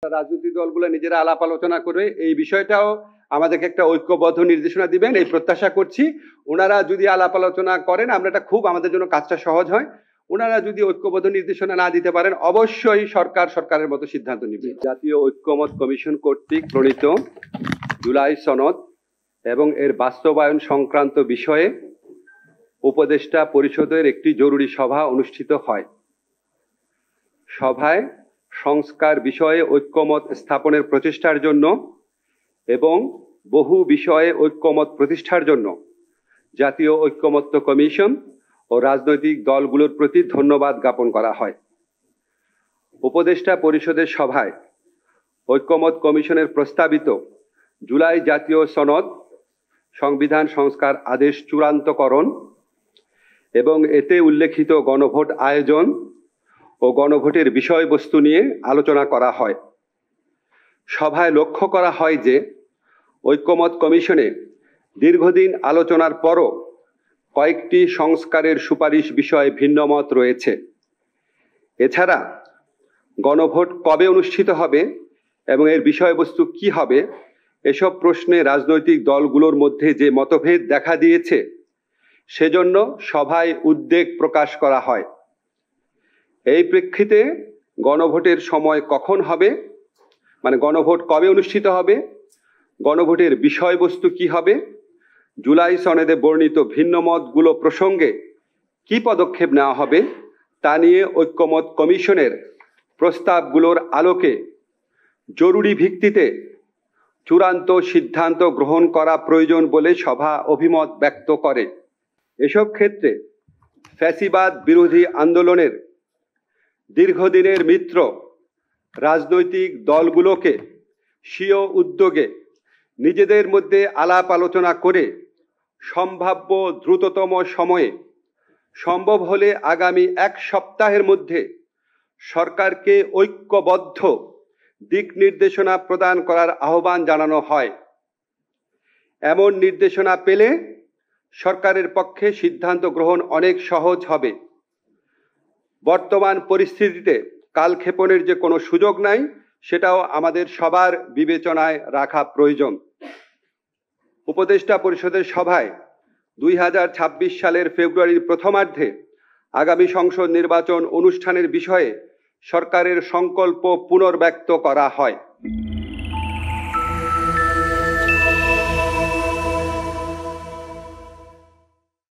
রাজনৈতিক দলগুলো নিজেরা আলাপ আলোচনা করে এই বিষয়টাও আমাদেরকে একটা ঐক্যবদ্ধ নির্দেশনা দিবেন এই প্রত্যাশা করছি। ওনারা যদি আলাপ আলোচনা করেন আমরা এটা খুব আমাদের জন্য কাজটা সহজ হয়। ওনারা যদি ঐক্যবদ্ধ নির্দেশনা না দিতে পারেন অবশ্যই সরকারের মতো সিদ্ধান্ত নেবে। জাতীয় ঐক্যমত কমিশন কর্তৃক প্রণীত জুলাই সনদ এবং এর বাস্তবায়ন সংক্রান্ত বিষয়ে উপদেষ্টা পরিষদের একটি জরুরি সভা অনুষ্ঠিত হয়। সভায় সংস্কার বিষয়ে ঐক্যমত স্থাপনের প্রচেষ্টার জন্য এবং বহু বিষয়ে ঐক্যমত প্রতিষ্ঠার জন্য জাতীয় ঐক্যমত্য কমিশন ও রাজনৈতিক দলগুলোর প্রতি ধন্যবাদ জ্ঞাপন করা হয়। উপদেষ্টা পরিষদের সভায় ঐক্যমত কমিশনের প্রস্তাবিত জুলাই জাতীয় সনদ সংবিধান সংস্কার আদেশ চূড়ান্তকরণ এবং এতে উল্লেখিত গণভোট আয়োজন ও গণভোটের বিষয়বস্তু নিয়ে আলোচনা করা হয়। সভায় লক্ষ্য করা হয় যে ঐক্যমত কমিশনে দীর্ঘদিন আলোচনার পরও কয়েকটি সংস্কারের সুপারিশ বিষয়ে ভিন্নমত রয়েছে। এছাড়া গণভোট কবে অনুষ্ঠিত হবে এবং এর বিষয়বস্তু কি হবে এসব প্রশ্নে রাজনৈতিক দলগুলোর মধ্যে যে মতভেদ দেখা দিয়েছে সেজন্য সভায় উদ্বেগ প্রকাশ করা হয়। এই প্রেক্ষিতে গণভোটের সময় কখন হবে, মানে গণভোট কবে অনুষ্ঠিত হবে, গণভোটের বিষয়বস্তু কি হবে, জুলাই সনদে বর্ণিত ভিন্নমতগুলো প্রসঙ্গে কি পদক্ষেপ নেওয়া হবে তা নিয়ে ঐক্যমত কমিশনের প্রস্তাবগুলোর আলোকে জরুরি ভিত্তিতে চূড়ান্ত সিদ্ধান্ত গ্রহণ করা প্রয়োজন বলে সভা অভিমত ব্যক্ত করে। এসব ক্ষেত্রে ফ্যাসিবাদ বিরোধী আন্দোলনের দীর্ঘদিনের মিত্র রাজনৈতিক দলগুলোকে স্বীয় উদ্যোগে নিজেদের মধ্যে আলাপ আলোচনা করে সম্ভাব্য দ্রুততম সময়ে, সম্ভব হলে আগামী এক সপ্তাহের মধ্যে সরকারকে ঐক্যবদ্ধ দিক নির্দেশনা প্রদান করার আহ্বান জানানো হয়। এমন নির্দেশনা পেলে সরকারের পক্ষে সিদ্ধান্ত গ্রহণ অনেক সহজ হবে। বর্তমান পরিস্থিতিতে কালক্ষেপণের যে কোনো সুযোগ নাই সেটাও আমাদের সবার বিবেচনায় রাখা প্রয়োজন। উপদেষ্টা পরিষদের সভায় 2026 সালের ফেব্রুয়ারির প্রথমার্ধে আগামী সংসদ নির্বাচন অনুষ্ঠানের বিষয়ে সরকারের সংকল্প পুনর্ব্যক্ত করা হয়।